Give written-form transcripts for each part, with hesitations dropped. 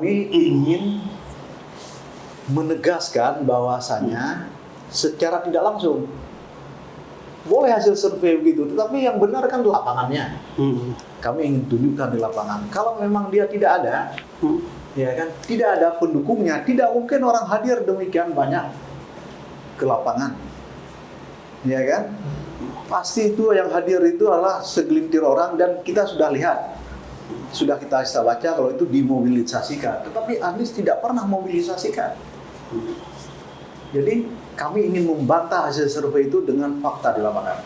kami ingin menegaskan bahwasanya secara tidak langsung boleh hasil survei begitu, tetapi yang benar kan lapangannya. Kami ingin tunjukkan di lapangan. Kalau memang dia tidak ada, ya kan, tidak ada pendukungnya, tidak mungkin orang hadir demikian banyak ke lapangan, ya kan? Pasti itu yang hadir itu adalah segelintir orang dan kita sudah lihat, sudah kita baca kalau itu dimobilisasikan. Tetapi Anies tidak pernah mobilisasikan. Jadi kami ingin membantah hasil survei itu dengan fakta di lapangan.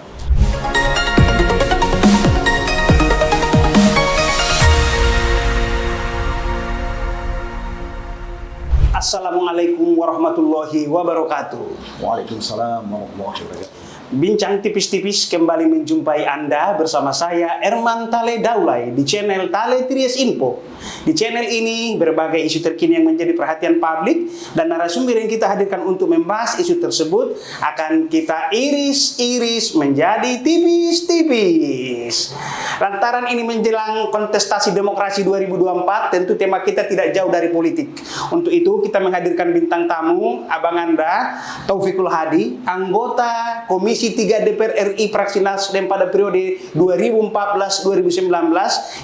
Assalamualaikum warahmatullahi wabarakatuh. Waalaikumsalam warahmatullahi wabarakatuh. Bincang tipis-tipis kembali menjumpai Anda bersama saya Erman Tale Daulay di channel Tale Tries Info. Di channel ini berbagai isu terkini yang menjadi perhatian publik dan narasumber yang kita hadirkan untuk membahas isu tersebut akan kita iris-iris menjadi tipis-tipis. Lantaran ini menjelang kontestasi demokrasi 2024, tentu tema kita tidak jauh dari politik. Untuk itu kita menghadirkan bintang tamu, Abang Anda, Taufikul Hadi, anggota Komisi 3 DPR RI fraksi Nasdem pada periode 2014-2019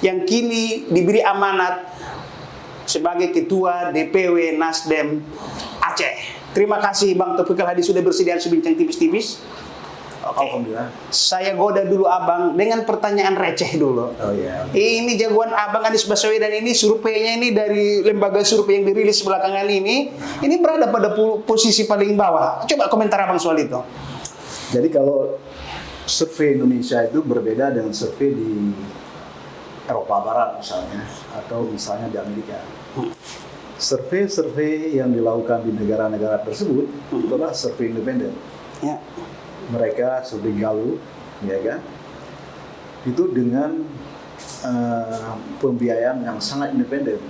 yang kini diberi amanat sebagai Ketua DPW Nasdem Aceh. Terima kasih Bang Taufikul Hadi sudah bersedia bincang tipis-tipis. Oke. Alhamdulillah. Saya goda dulu Abang dengan pertanyaan receh dulu. Oh ya. Ini jagoan Abang Anies Baswedan ini surveinya ini dari lembaga survei yang dirilis belakangan ini berada pada posisi paling bawah. Coba komentar Abang soal itu. Jadi kalau survei Indonesia itu berbeda dengan survei di Eropa Barat misalnya, atau misalnya di Amerika. Survei-survei yang dilakukan di negara-negara tersebut itulah survei independen. Ya. Mereka survei Gallup, ya kan? Itu dengan pembiayaan yang sangat independen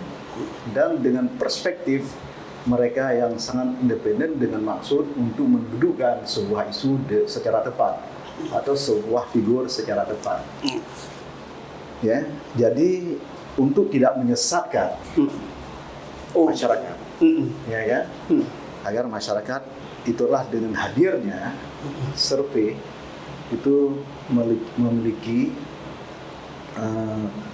dan dengan perspektif mereka yang sangat independen dengan maksud untuk mendudukkan sebuah isu secara tepat atau sebuah figur secara tepat. Ya, jadi untuk tidak menyesatkan masyarakat, ya kan? Agar masyarakat itulah dengan hadirnya survei itu memiliki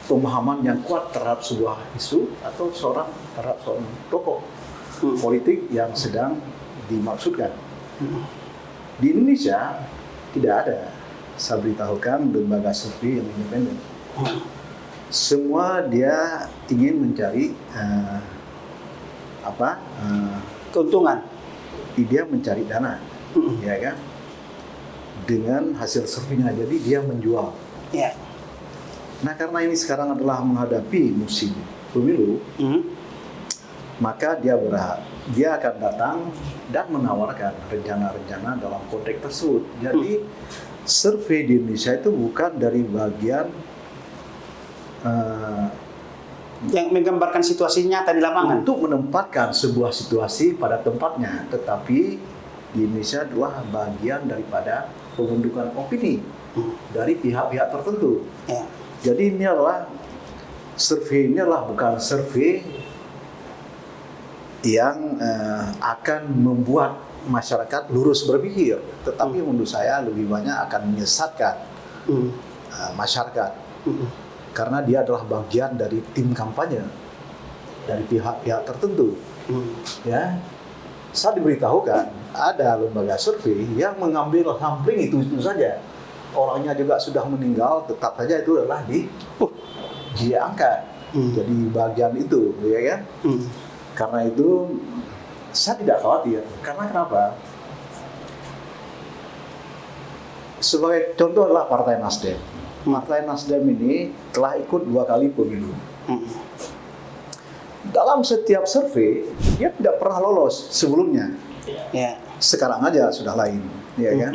pemahaman yang kuat terhadap sebuah isu atau terhadap seorang tokoh politik yang sedang dimaksudkan. Di Indonesia tidak ada, saya beritahukan, lembaga survei yang independen. Semua dia ingin mencari keuntungan. Dia mencari dana, ya kan? Dengan hasil surveinya, jadi dia menjual. Ya. Nah, karena ini sekarang adalah menghadapi musim pemilu, maka dia akan datang dan menawarkan rencana-rencana dalam konteks tersebut. Jadi survei di Indonesia itu bukan dari bagian yang menggambarkan situasi nyata di lapangan untuk menempatkan sebuah situasi pada tempatnya, tetapi di Indonesia adalah bagian daripada pembentukan opini dari pihak-pihak tertentu. Ya. Jadi survei ini adalah bukan survei yang akan membuat masyarakat lurus berpikir, tetapi menurut saya lebih banyak akan menyesatkan masyarakat. Karena dia adalah bagian dari tim kampanye dari pihak-pihak tertentu. Ya, saya diberitahukan ada lembaga survei yang mengambil sampling itu saja. Orangnya juga sudah meninggal, tetap saja itu adalah diangkat jadi bagian itu, ya kan? Karena itu saya tidak khawatir. Karena kenapa? Sebagai contoh adalah Partai Nasdem. Partai Nasdem ini telah ikut 2 kali pemilu. Dalam setiap survei, dia tidak pernah lolos sebelumnya. Ya. Sekarang aja sudah lain, ya kan?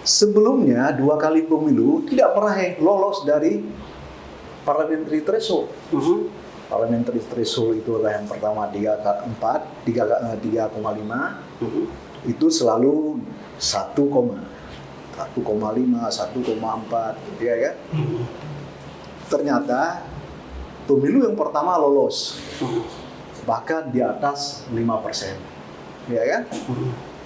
Sebelumnya 2 kali pemilu tidak pernah lolos dari parliamentary threshold. Parliamentary threshold itu adalah yang pertama 3,4, 3,5. Itu selalu 1,5, 1,4, ya kan? Ternyata pemilu yang pertama lolos, bahkan di atas 5%, ya kan?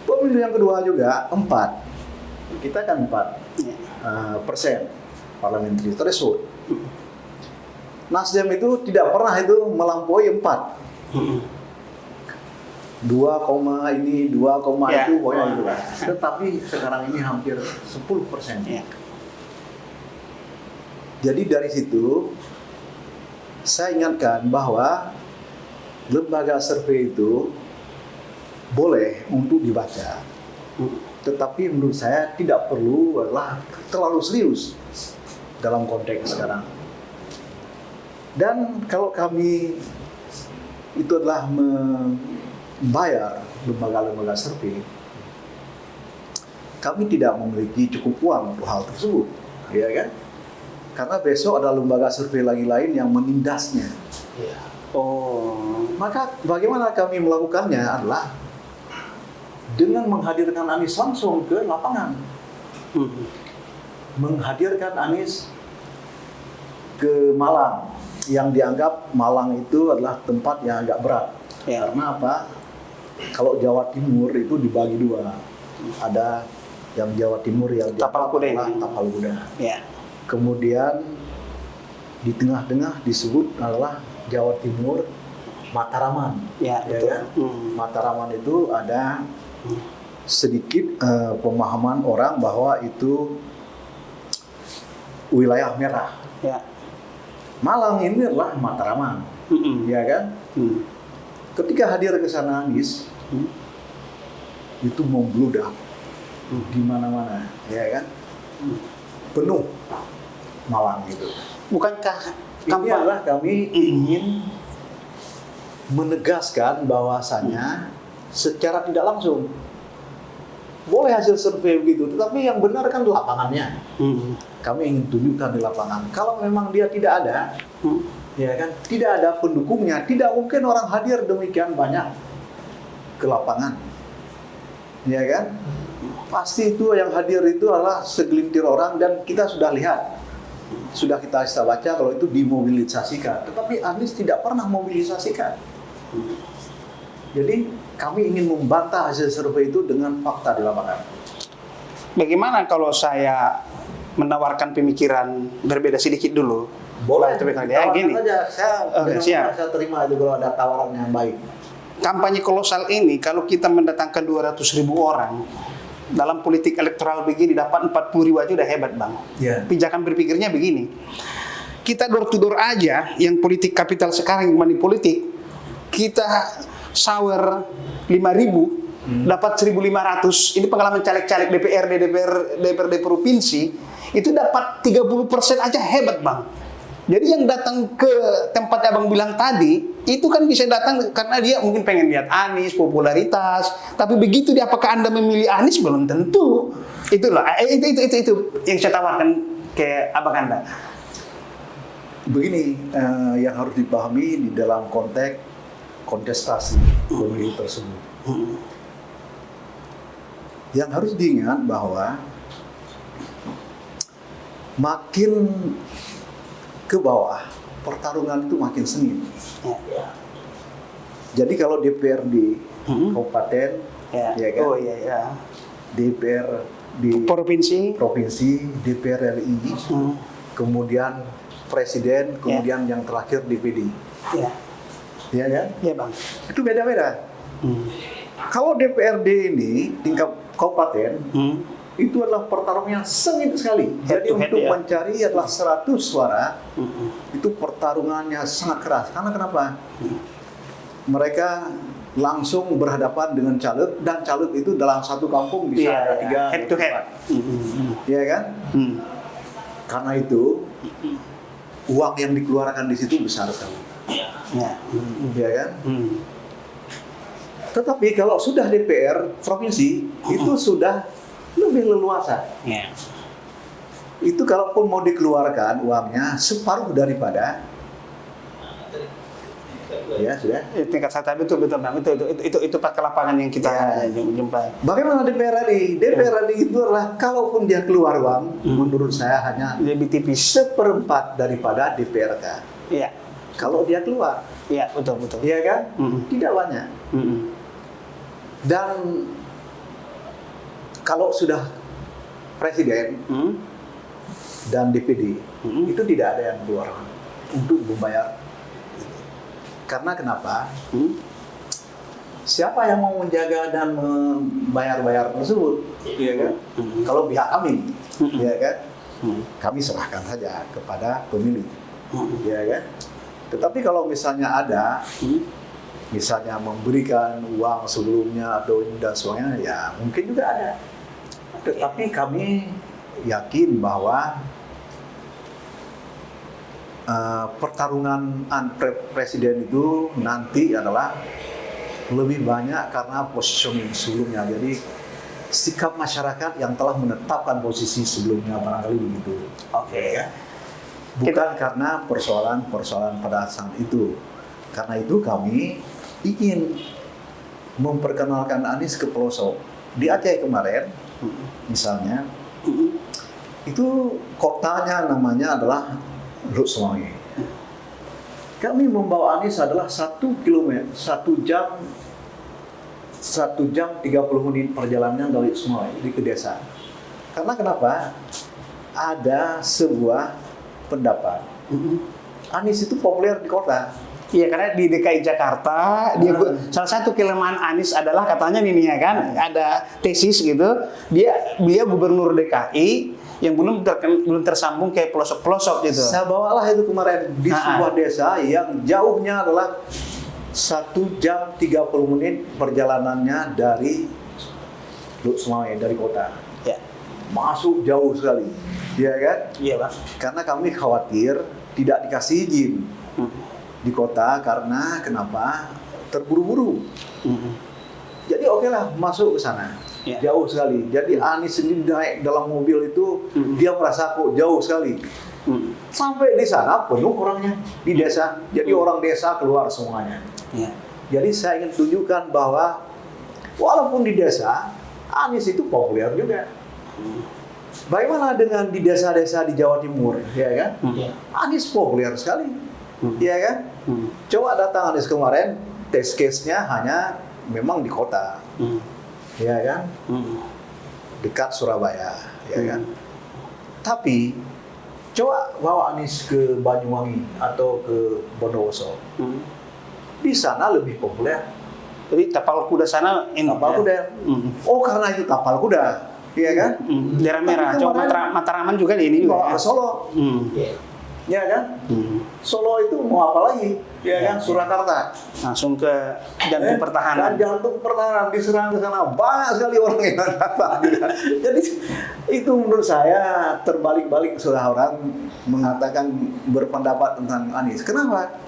Pemilu yang kedua juga 4, kita kan 4% parliamentary threshold. Nasdem itu tidak pernah itu melampaui 4. 2, ini 2, itu pokoknya itu lah. Tetapi sekarang ini hampir 10%. Jadi dari situ saya ingatkan bahwa lembaga survei itu boleh untuk dibaca, tetapi menurut saya tidak perlu terlalu serius dalam konteks sekarang. Dan kalau kami itu adalah membayar lembaga-lembaga survei, kami tidak memiliki cukup uang untuk hal tersebut, ya kan? Karena besok ada lembaga survei lagi lain yang menindasnya. Maka bagaimana kami melakukannya adalah dengan menghadirkan Anies langsung ke lapangan. Menghadirkan Anies ke Malang, yang dianggap Malang itu adalah tempat yang agak berat. Karena apa? Kalau Jawa Timur itu dibagi 2. Ada yang Jawa Timur yang Tapal Kuda. Tapal Kuda. Kemudian di tengah-tengah disebut adalah Jawa Timur Mataraman. Kan? Mataraman itu ada sedikit pemahaman orang bahwa itu wilayah merah. Malang ini adalah Mataraman, ya kan? Ketika hadir ke sana Anies, itu membludak di mana-mana, ya kan? Penuh Malang itu. Bukankah ini adalah kami ingin menegaskan bahwasanya secara tidak langsung boleh hasil survei begitu, tetapi yang benar kan lapangannya. Kami ingin tunjukkan di lapangan. Kalau memang dia tidak ada, ya kan, tidak ada pendukungnya, tidak mungkin orang hadir demikian banyak ke lapangan, ya kan? Pasti itu yang hadir itu adalah segelintir orang, dan kita sudah lihat, sudah kita baca kalau itu dimobilisasikan. Tetapi Anies tidak pernah mobilisasikan. Jadi kami ingin membantah hasil survei itu dengan fakta di lapangan. Bagaimana kalau saya menawarkan pemikiran berbeda sedikit dulu? Boleh. Gini. Saya terima itu kalau ada tawaran yang baik. Kampanye kolosal ini kalau kita mendatangkan 200.000 orang, dalam politik elektoral begini dapat 40.000 aja udah hebat, Bang. Pijakan berpikirnya begini. Kita door to door aja, yang politik kapital sekarang, yang money politik, kita sawer 5.000, dapat 1.500. Ini pengalaman caleg-caleg DPRD provinsi, itu dapat 30% aja hebat, Bang. Jadi yang datang ke tempat Abang bilang tadi, itu kan bisa datang karena dia mungkin pengen lihat Anies, popularitas. Tapi begitu dia, apakah Anda memilih Anies? Belum tentu. Itulah, itu yang saya tawarkan ke Abang Anda. Begini, yang harus dipahami di dalam konteks kontestasi pemilu tersebut. Yang harus diingat bahwa makin ke bawah, pertarungan itu makin sengit. Jadi kalau DPRD kabupaten, ya kan? DPR di provinsi, DPR RI, kemudian presiden, kemudian yang terakhir DPD. Ya kan? Iya, Bang. Itu beda-beda. Kalau DPRD ini tingkat kabupaten, itu adalah pertarungan yang sengit sekali. Jadi untuk mencari adalah 100 suara, itu pertarungannya sangat keras. Karena kenapa? Mereka langsung berhadapan dengan caleg, dan caleg itu dalam satu kampung bisa ada 3 head to head. Iya kan? Karena itu uang yang dikeluarkan di situ besar sekali. Ya kan? Tetapi kalau sudah DPR provinsi, itu sudah lebih leluasa. Itu kalaupun mau dikeluarkan uangnya separuh daripada, ya sudah. Tingkat satu betul Bang. Itu pas ke lapangan yang kita jumpa. Bagaimana DPR RI? DPR RI itu adalah kalaupun dia keluar uang, menurut saya hanya lebih tipis, 1/4 daripada DPRK. kalau dia keluar. Iya, betul. Iya kan? Mm-mm. Tidak banyak. Mm-mm. Dan kalau sudah presiden Mm-mm. dan DPD, Mm-mm. itu tidak ada yang keluar untuk membayar. Karena kenapa? Mm-mm. Siapa yang mau menjaga dan membayar-bayar tersebut? Iya kan? Mm-mm. Kalau pihak kami, Mm-mm. iya kan? Mm-mm. Kami serahkan saja kepada pemilih, Mm-mm. iya kan? Tetapi kalau misalnya ada, Mm-mm. misalnya memberikan uang sebelumnya atau ini dan sebagainya, ya mungkin juga ada. Tetapi kami yakin bahwa pertarungan presiden itu nanti adalah lebih banyak karena positioning sebelumnya. Jadi sikap masyarakat yang telah menetapkan posisi sebelumnya, barangkali begitu. Oke. Ya. Bukan karena persoalan-persoalan pada saat itu. Karena itu kami ingin memperkenalkan Anies ke pelosok. Di Aceh kemarin, misalnya, itu kotanya namanya adalah Luk Semawe. Kami membawa Anies adalah 1 kilometer, 1 jam 30 menit perjalanan dari Semawe ke desa. Karena kenapa? Ada sebuah pendapat. Anies itu populer di kota. Iya, karena di DKI Jakarta salah satu kelemahan Anies adalah katanya nih ya kan, ada tesis gitu, dia gubernur DKI yang belum tersambung ke pelosok-pelosok gitu. Saya bawalah itu kemarin di sebuah desa yang jauhnya adalah 1 jam 30 menit perjalanannya dari Luk Semawe, dari kota. Ya. Masuk jauh sekali, ya kan? Iya, Bang. Karena kami khawatir tidak dikasih izin di kota karena kenapa? Terburu-buru. Jadi oke lah masuk ke sana. Ya. Jauh sekali. Jadi Anies sendiri naik dalam mobil itu dia merasa kok jauh sekali. Sampai di sana penuh orangnya di desa. Jadi orang desa keluar semuanya. Ya. Jadi saya ingin tunjukkan bahwa walaupun di desa Anies itu populer juga. Bagaimana dengan di desa-desa di Jawa Timur, ya kan? Anies populer sekali, ya kan? Coba datang Anies kemarin, test case-nya hanya memang di kota, ya kan? Dekat Surabaya, ya kan? Tapi coba bawa Anies ke Banyuwangi atau ke Bondowoso, di sana lebih populer. Jadi tapal kuda sana Tapal kuda. Oh, karena itu tapal kuda, iya kan? Daerah merah. Coba Mataraman juga di ini Bawa juga. ke Solo, ya kan? Solo itu mau apa lagi, ya kan? Surakarta. Langsung ke jantung pertahanan. Dan jantung pertahanan diserang ke sana banyak sekali orang yang datang. Jadi itu menurut saya terbalik-balik setelah orang mengatakan berpendapat tentang Anies. Kenapa?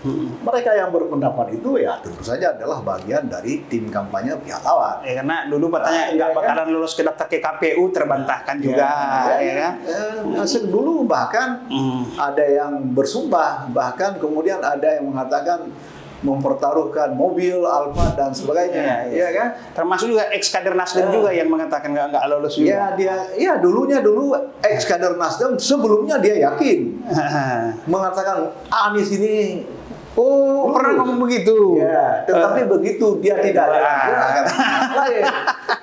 Mereka yang berpendapat itu ya tentu saja adalah bagian dari tim kampanye pihak lawan. Ya, karena dulu katanya nggak bakalan lulus ke daftar ke KPU, terbantahkan juga, ya kan? Dulu bahkan ada yang bersumpah, bahkan kemudian ada yang mengatakan mempertaruhkan mobil, Alfa dan sebagainya, ya kan? Termasuk juga ex kader Nasdem juga yang mengatakan nggak lulus juga. Ya dulu ex kader Nasdem sebelumnya dia yakin mengatakan Anies ini pernah ngomong begitu. Ya, tetapi begitu dia tidak ada lain.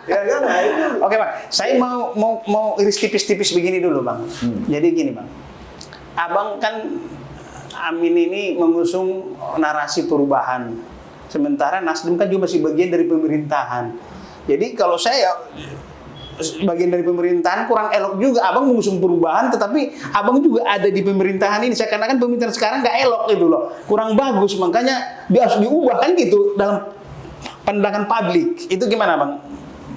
Ya kan? Nah, itu. Oke, Bang. Saya mau iris tipis-tipis begini dulu, Bang. Jadi gini, Bang. Abang kan Amin ini mengusung narasi perubahan. Sementara Nasdem kan juga masih bagian dari pemerintahan. Jadi kalau saya bagian dari pemerintahan kurang elok juga. Abang mengusung perubahan, tetapi abang juga ada di pemerintahan ini. Seakan-akan pemerintahan sekarang nggak elok gitu loh. Kurang bagus, makanya dia harus diubah kan gitu dalam pandangan publik. Itu gimana, Bang?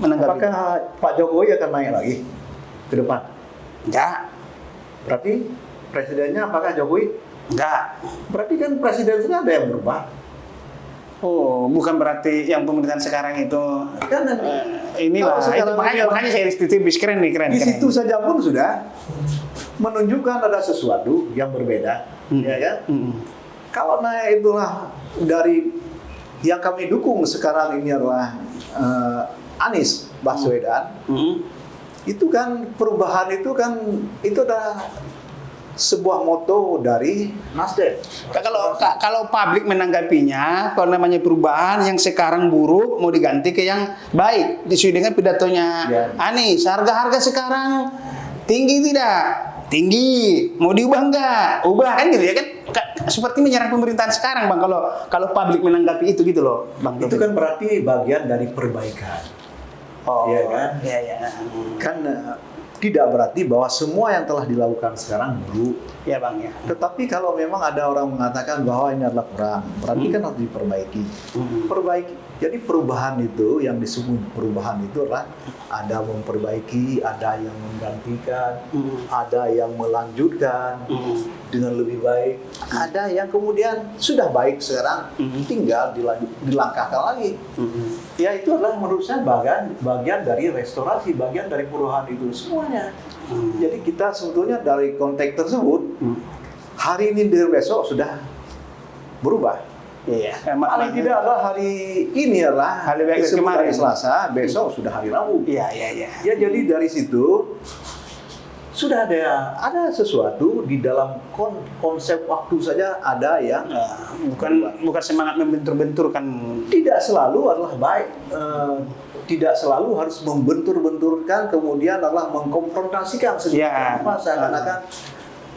Menanggapi? Apakah Pak Jokowi akan naik lagi ke depan? Enggak. Berarti presidennya apakah Jokowi? Enggak. Berarti kan presiden sudah ada yang berubah. Oh, bukan berarti yang pemerintahan sekarang itu Kan inilah. Itu makanya saya tipis keren nih, keren. Di situ saja pun sudah menunjukkan ada sesuatu yang berbeda, ya kan? Kalau naik itulah dari yang kami dukung sekarang ini adalah Anies Baswedan. Itu kan perubahan itu kan itu adalah sebuah moto dari Nasdem. Kalau publik menanggapinya, kalau namanya perubahan yang sekarang buruk mau diganti ke yang baik, sesuai dengan pidatonya Anies. Harga-harga sekarang tinggi tidak? Tinggi. Mau diubah enggak? Ubah kan gitu ya kan? Seperti menyerang pemerintahan sekarang, Bang. Kalau publik menanggapi itu gitu loh, Bang. Itu kan berarti bagian dari perbaikan. Oh, iya kan? Iya. Kan tidak berarti bahwa semua yang telah dilakukan sekarang buruk. Ya, Bang ya. Tetapi kalau memang ada orang mengatakan bahwa ini adalah kurang, berarti kan harus diperbaiki. Perbaiki. Jadi perubahan itu, yang disebut perubahan itu adalah ada memperbaiki, ada yang menggantikan, ada yang melanjutkan dengan lebih baik, ada yang kemudian sudah baik sekarang, tinggal dilangkahkan lagi. Ya itu adalah menurut saya bagian dari restorasi, bagian dari perubahan itu semuanya. Jadi kita sebetulnya dari konteks tersebut, hari ini dan besok sudah berubah. Iya. Paling tidak adalah hari ini adalah hari kemarin Selasa, besok sudah hari Rabu. Iya. Ya jadi dari situ sudah ada sesuatu di dalam konsep waktu saja ada yang bukan semangat membentur-bentur kan. Tidak selalu adalah baik. Tidak selalu harus membentur-benturkan, kemudian adalah mengkonfrontasikan seakan-akan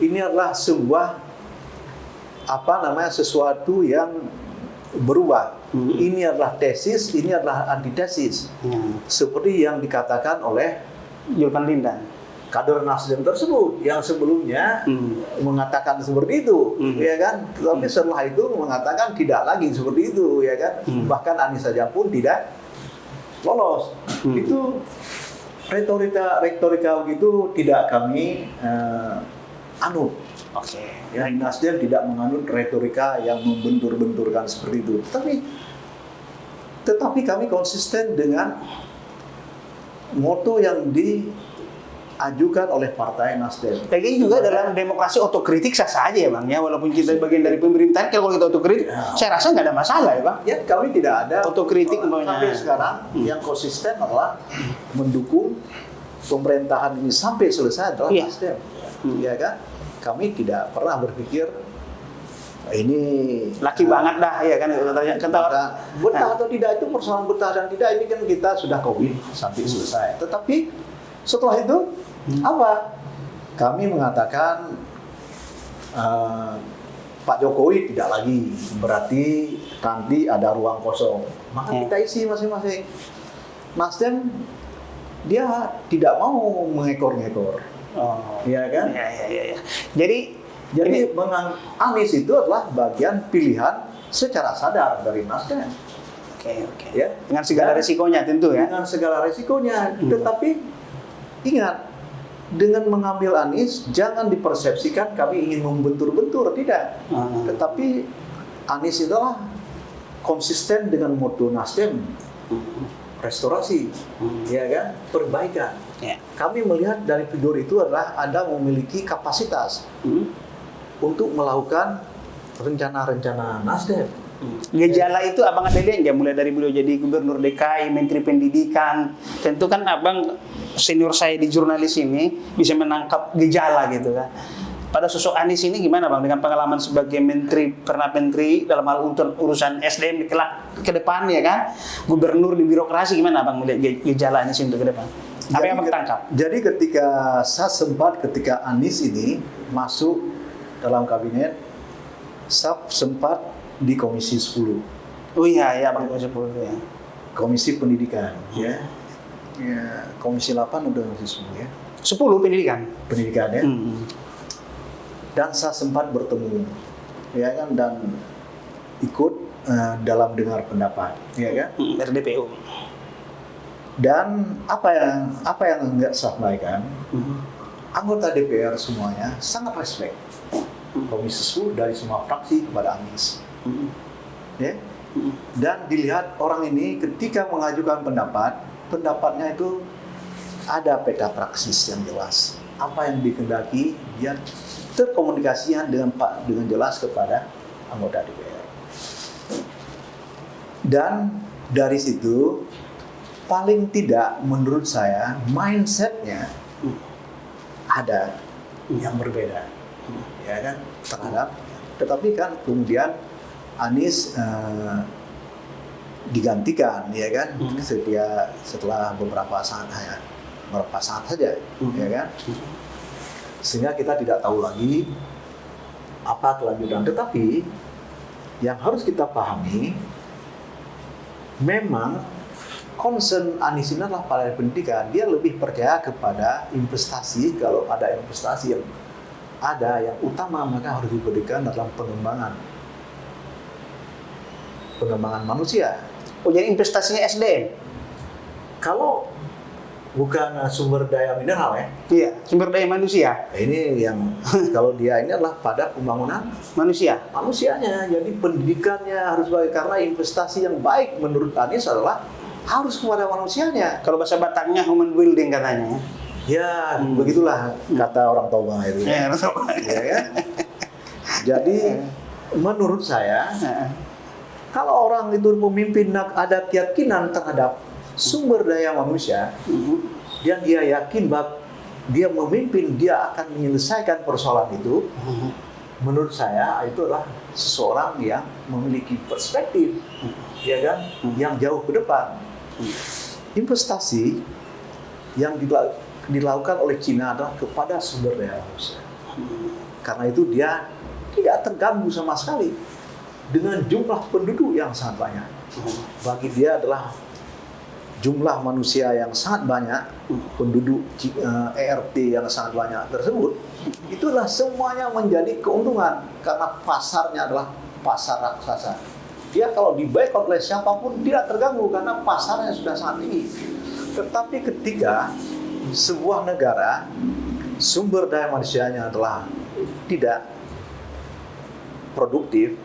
ini adalah sebuah sesuatu yang berubah. Ini adalah tesis, ini adalah antitesis. Seperti yang dikatakan oleh Julpan Lindan, kader Nasdem tersebut yang sebelumnya mengatakan seperti itu, ya kan? Tapi setelah itu mengatakan tidak lagi seperti itu, ya kan? Bahkan Anies saja pun tidak lolos. Itu retorika begitu tidak kami anut. Ya, Nasdem tidak menganut retorika yang membentur-benturkan seperti itu. Tetapi kami konsisten dengan moto yang diajukan oleh Partai Nasdem. Lagi juga dalam demokrasi otokritik sah saja ya, Bang ya, walaupun kita bagian dari pemerintahan, kalau kita otokritik, saya rasa nggak ada masalah ya, Bang. Ya, kami tidak ada otokritik sampai sekarang. Yang konsisten adalah mendukung pemerintahan ini sampai selesai adalah Nasdem. Ya kan? Kami tidak pernah berpikir ini laki banget dah ya kan, betah atau tidak itu persoalan betah dan tidak, ini kan kita sudah COVID sampai selesai. Tetapi setelah itu apa? Kami mengatakan Pak Jokowi tidak lagi, berarti nanti ada ruang kosong, maka kita isi masing-masing. Nasdem dia tidak mau mengekor-ngekor. Iya kan? Iya. Jadi Anies itu adalah bagian pilihan secara sadar dari Nasdem. Oke. Ya? Dengan segala resikonya tentu ya. Dengan segala resikonya. Tetapi ingat, dengan mengambil Anies jangan dipersepsikan kami ingin membentur-bentur, tidak. Tetapi Anies adalah konsisten dengan moto Nasdem. Restorasi, ya kan? Perbaikan. Kami melihat dari figur itu adalah Anda memiliki kapasitas untuk melakukan rencana-rencana Nasdem. Gejala itu Abang ada lihat nggak, mulai dari beliau jadi Gubernur DKI, Menteri Pendidikan. Tentu kan Abang senior saya di jurnalis ini bisa menangkap gejala gitu kan. Pada sosok Anies ini gimana Bang, dengan pengalaman sebagai menteri, pernah menteri dalam hal urusan SDM ke depan ya kan, gubernur di birokrasi, gimana Bang melihat gejala Anies untuk ke depan? Apa yang Abang tangkap? Jadi ketika Anies ini masuk dalam kabinet, saya sempat di Komisi 10. Oh iya Bang, Komisi 10 ya. Komisi Pendidikan ya. Komisi 8 udah Komisi 10 ya. 10 pendidikan ya. Dan saya sempat bertemu, ya kan, dan ikut dalam dengar pendapat, ya kan, RDPU. Dan apa yang nggak saya sampaikan, anggota DPR semuanya sangat respect Komisi 10 dari semua fraksi kepada Anies, ya. Dan dilihat orang ini ketika mengajukan pendapatnya itu ada peta praksis yang jelas, apa yang dikehendaki dia terkomunikasikan dengan jelas kepada anggota DPR. Dan dari situ paling tidak menurut saya mindsetnya ada yang berbeda. ya kan, terhadap. Tetapi kan kemudian Anies digantikan, ya kan, setelah beberapa saat saja, ya kan, sehingga kita tidak tahu lagi apa kelanjutan. Tetapi yang harus kita pahami, memang concern Anies ini adalah pada pendidikan. Dia lebih percaya kepada investasi. Kalau ada investasi yang ada, yang utama maka harus diberikan dalam pengembangan manusia. Oh, jadi investasinya SDM? Kalau bukan sumber daya mineral ya. Iya, sumber daya manusia. Ini yang kalau dia ini adalah pada pembangunan manusianya. Jadi pendidikannya harus baik, karena investasi yang baik menurut Anies adalah harus kepada manusianya. Kalau bahasa Bataknya human building katanya. Ya, begitulah kata orang Toba itu. Ya, ya. Jadi menurut saya, kalau orang itu memimpin ada keyakinan terhadap sumber daya manusia, dan dia yakin bahwa dia memimpin, dia akan menyelesaikan persoalan itu, menurut saya itu adalah seseorang yang memiliki perspektif, ya kan, yang jauh ke depan. Investasi yang dilakukan oleh Cina adalah kepada sumber daya manusia. Karena itu dia tidak terganggu sama sekali dengan jumlah penduduk yang sangat banyak. Bagi dia adalah jumlah manusia yang sangat banyak, penduduk ERT yang sangat banyak tersebut, itulah semuanya menjadi keuntungan karena pasarnya adalah pasar raksasa. Dia kalau diboikot oleh siapapun tidak terganggu karena pasarnya sudah sangat tinggi. Tetapi ketika sebuah negara sumber daya manusianya adalah tidak produktif,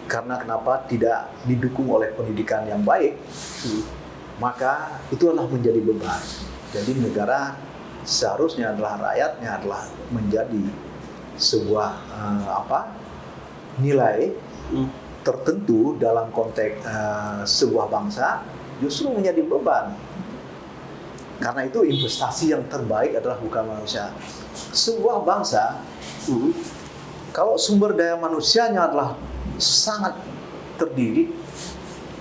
karena kenapa? Tidak didukung oleh pendidikan yang baik, maka itu adalah menjadi beban. Jadi negara seharusnya adalah rakyatnya adalah menjadi sebuah nilai tertentu dalam konteks sebuah bangsa, justru menjadi beban. Karena itu investasi yang terbaik adalah bukan manusia. Sebuah bangsa, kalau sumber daya manusianya adalah sangat terdidik,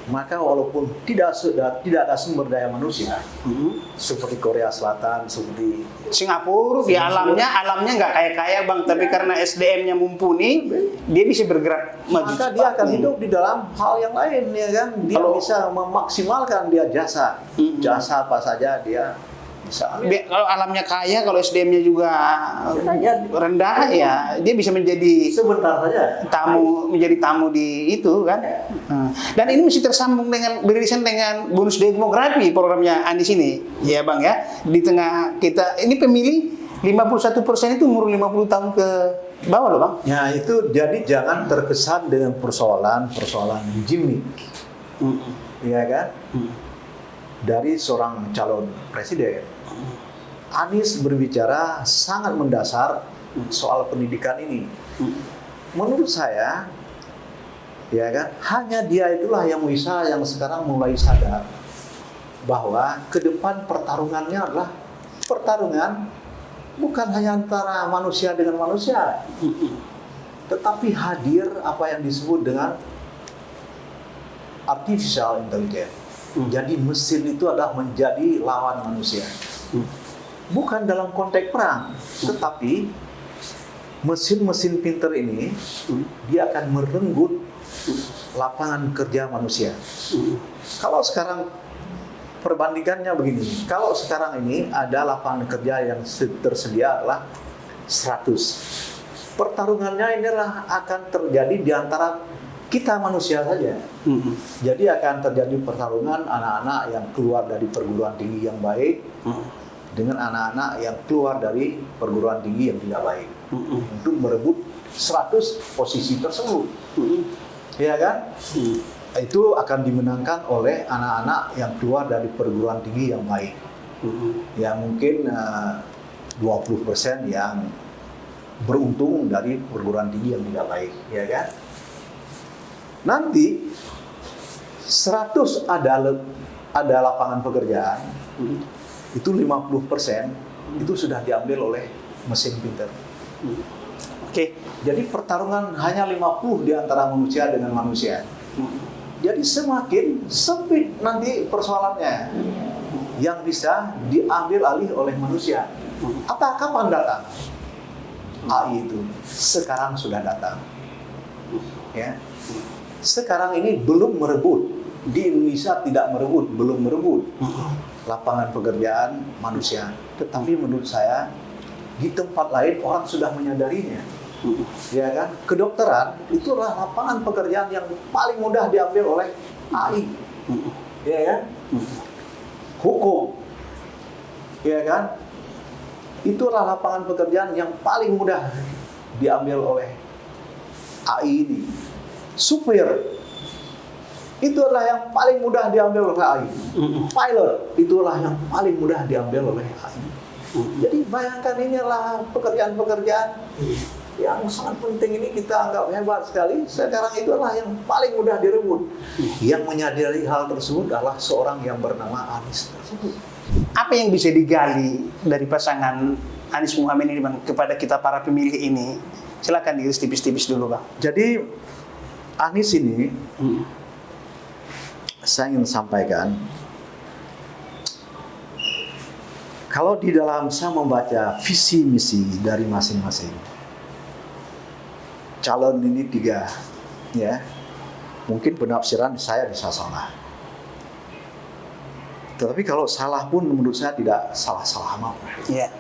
maka walaupun tidak ada sumber daya manusia, seperti Korea Selatan, seperti Singapura, di alamnya nggak kaya-kaya bang, tapi karena SDM-nya mumpuni, dia bisa bergerak maju. Maka dia akan hidup di dalam hal yang lain, ya kan? Dia bisa memaksimalkan dia jasa apa saja dia bisa. Kalau alamnya kaya, kalau SDM-nya juga rendah, ya dia bisa menjadi sebentar saja menjadi tamu di itu kan. Dan ini mesti tersambung dengan beririsan dengan bonus demografi programnya Anies ini, ya bang ya. Di tengah kita ini pemilih 51% itu umur 50 tahun ke bawah loh bang. Ya itu, jadi jangan terkesan dengan persoalan gimmick, ya kan? Dari seorang calon presiden. Anies berbicara sangat mendasar soal pendidikan ini. Menurut saya, ya kan, hanya dia itulah yang sekarang mulai sadar bahwa ke depan pertarungannya adalah pertarungan bukan hanya antara manusia dengan manusia, tetapi hadir apa yang disebut dengan artificial intelligence. Jadi mesin itu adalah menjadi lawan manusia. Bukan dalam konteks perang, tetapi mesin-mesin pinter ini dia akan merenggut lapangan kerja manusia. Kalau sekarang perbandingannya begini, kalau sekarang ini ada lapangan kerja yang tersedia adalah 100. Pertarungannya inilah akan terjadi di antara kita manusia saja. Jadi akan terjadi pertarungan anak-anak yang keluar dari perguruan tinggi yang baik dengan anak-anak yang keluar dari perguruan tinggi yang tidak baik, untuk merebut 100 posisi tersebut. Ya kan? Itu akan dimenangkan oleh anak-anak yang keluar dari perguruan tinggi yang baik. Ya mungkin 20% yang beruntung dari perguruan tinggi yang tidak baik, ya kan? Nanti 100 ada lapangan pekerjaan, itu 50% itu sudah diambil oleh mesin pintar. Oke. Jadi pertarungan hanya 50 di antara manusia dengan manusia. Jadi semakin sempit nanti persoalannya yang bisa diambil alih oleh manusia. Apa kapan datang? AI itu sekarang sudah datang. Ya. Sekarang ini belum merebut. Di Indonesia tidak merebut, belum merebut lapangan pekerjaan manusia. Tetapi menurut saya di tempat lain orang sudah menyadarinya. Ya kan? Kedokteran itulah lapangan pekerjaan yang paling mudah diambil oleh AI. Ya kan? Hukum. Ya kan? Itulah lapangan pekerjaan yang paling mudah diambil oleh AI ini. Supir itulah yang paling mudah diambil oleh AI. Pilot itulah yang paling mudah diambil oleh AI. Jadi bayangkan inilah pekerjaan-pekerjaan yang sangat penting ini kita anggap hebat sekali. Sekarang itulah yang paling mudah direbut. Yang menyadari hal tersebut adalah seorang yang bernama Anies tersebut. Apa yang bisa digali dari pasangan Anies Muhaimin ini, Bang, kepada kita para pemilih ini? Silakan diiris tipis-tipis dulu, Bang. Jadi Anies ini saya ingin sampaikan, kalau di dalam saya membaca visi misi dari masing-masing calon ini 3, ya, mungkin penafsiran saya bisa salah. Tetapi kalau salah pun menurut saya tidak salah-salah amat. Ya.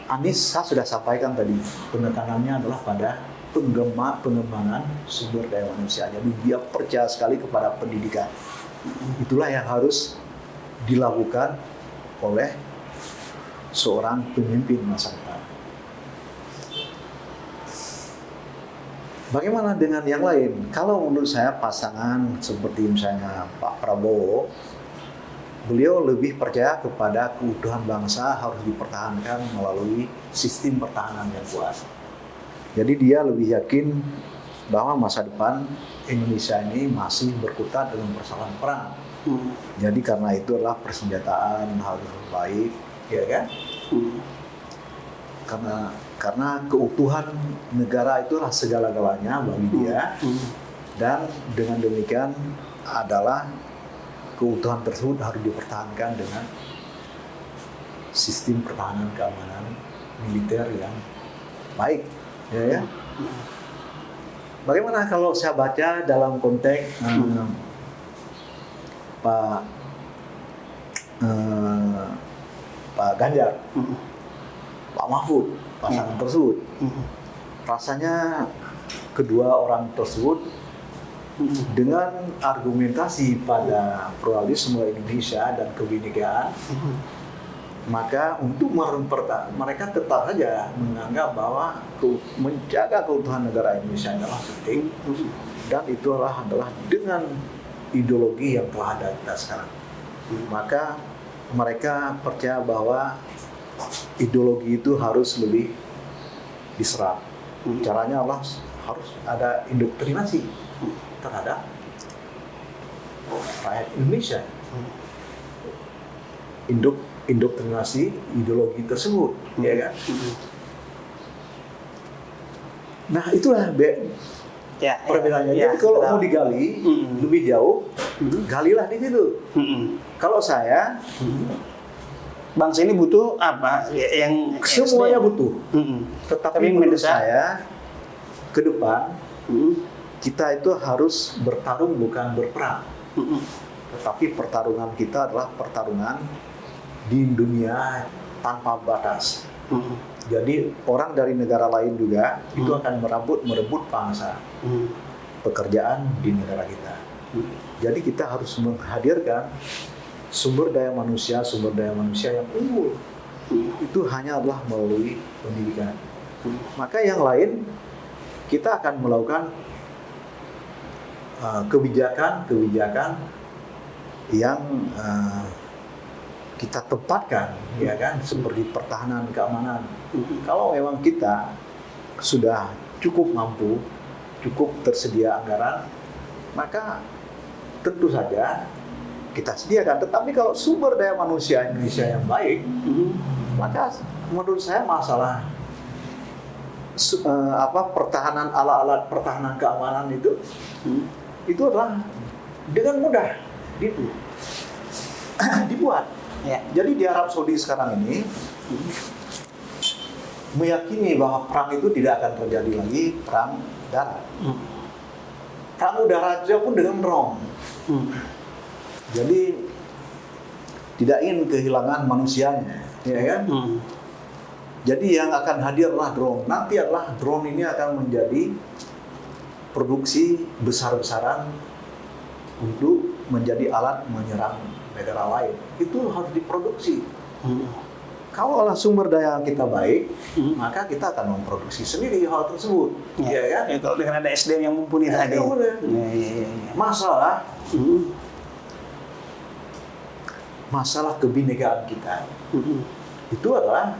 Anies saya sudah sampaikan tadi, penekanannya adalah pada pengembangan sumber daya manusia. Jadi dia percaya sekali kepada pendidikan. Itulah yang harus dilakukan oleh seorang pemimpin masa depan. Bagaimana dengan yang lain? Kalau menurut saya pasangan seperti misalnya Pak Prabowo, beliau lebih percaya kepada keutuhan bangsa harus dipertahankan melalui sistem pertahanan yang kuat. Jadi dia lebih yakin bahwa masa depan Indonesia ini masih berkutat dengan persoalan perang. Jadi karena itu adalah persenjataan harus baik, ya kan? Karena keutuhan negara itulah segala-galanya bagi dia, dan dengan demikian adalah keutuhan tersebut harus dipertahankan dengan sistem pertahanan keamanan militer yang baik, ya. Bagaimana kalau saya baca dalam konteks Pak Ganjar, Pak Mahfud, pasangan tersebut, rasanya kedua orang tersebut dengan argumentasi pada pluralisme Indonesia dan kebinekaan, maka untuk mereka tetap saja menganggap bahwa menjaga keutuhan negara Indonesia adalah penting, dan itu adalah dengan ideologi yang telah ada kita sekarang. Maka mereka percaya bahwa ideologi itu harus lebih diserap. Caranya adalah harus ada indoktrinasi terhadap rakyat Indonesia. Indoktrinasi ideologi tersebut, ya kan? Nah, itulah perbedaannya. Jadi kalau mau digali lebih jauh, galilah di situ. Kalau saya, bangsa ini butuh apa? Yang semuanya butuh. Tetapi menurut saya, ke depan kita itu harus bertarung bukan berperang. Tetapi pertarungan kita adalah pertarungan di dunia tanpa batas. Jadi orang dari negara lain juga itu akan merebut pangsa pekerjaan di negara kita. Jadi kita harus menghadirkan sumber daya manusia yang unggul. Itu hanya adalah melalui pendidikan. Maka yang lain kita akan melakukan kebijakan yang kita tempatkan, ya kan, seperti pertahanan keamanan. Kalau memang kita sudah cukup mampu, cukup tersedia anggaran, maka tentu saja kita sediakan. Tetapi kalau sumber daya manusia Indonesia yang baik, maka menurut saya masalah pertahanan, alat-alat pertahanan keamanan itu adalah dengan mudah dibuat. Ya. Jadi di Arab Saudi sekarang ini meyakini bahwa perang itu tidak akan terjadi lagi perang darat. Perang udara saja pun dengan drone. Jadi tidak ingin kehilangan manusianya, ya kan? Jadi yang akan hadir adalah drone. Nanti adalah drone ini akan menjadi produksi besar-besaran untuk menjadi alat menyerang negara lain. Itu harus diproduksi. Kalau sumber daya kita baik, maka kita akan memproduksi sendiri hal tersebut. Ya kan? Ya, kalau dengan ada SDM yang mumpuni tadi. Masalah kebinekaan kita itu adalah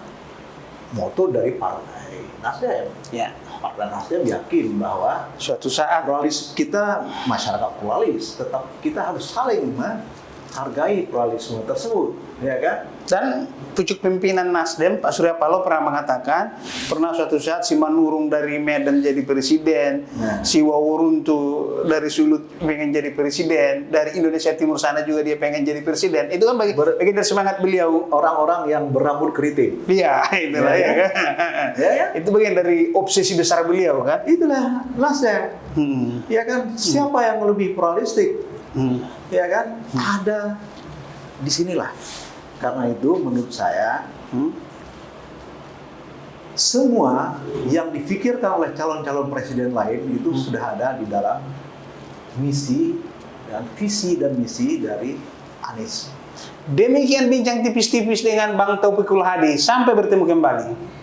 moto dari Partai Nasdem. Ya. Partai Nasdem yakin bahwa Suatu saat pluralis kita masyarakat pluralis, tetap kita harus saling menghargai pluralisme tersebut, ya kan? dan pucuk pimpinan Nasdem Pak Surya Paloh pernah mengatakan pernah suatu saat si Manurung dari Medan jadi presiden, si Wawuruntu dari Sulut pengen jadi presiden, dari Indonesia Timur sana juga dia pengen jadi presiden. Itu kan bagian dari semangat beliau. Orang-orang yang berambut keriting. Iya, itulah ya kan. Ya. Itu bagian dari obsesi besar beliau kan. Itulah Nasdem. Ya kan? Siapa yang lebih pluralistik? Ya kan? Ada di sinilah. Karena itu menurut saya semua yang difikirkan oleh calon-calon presiden lain itu sudah ada di dalam misi dan visi dan misi dari Anies. Demikian bincang tipis-tipis dengan Bang Taufikul Hadi. Sampai bertemu kembali.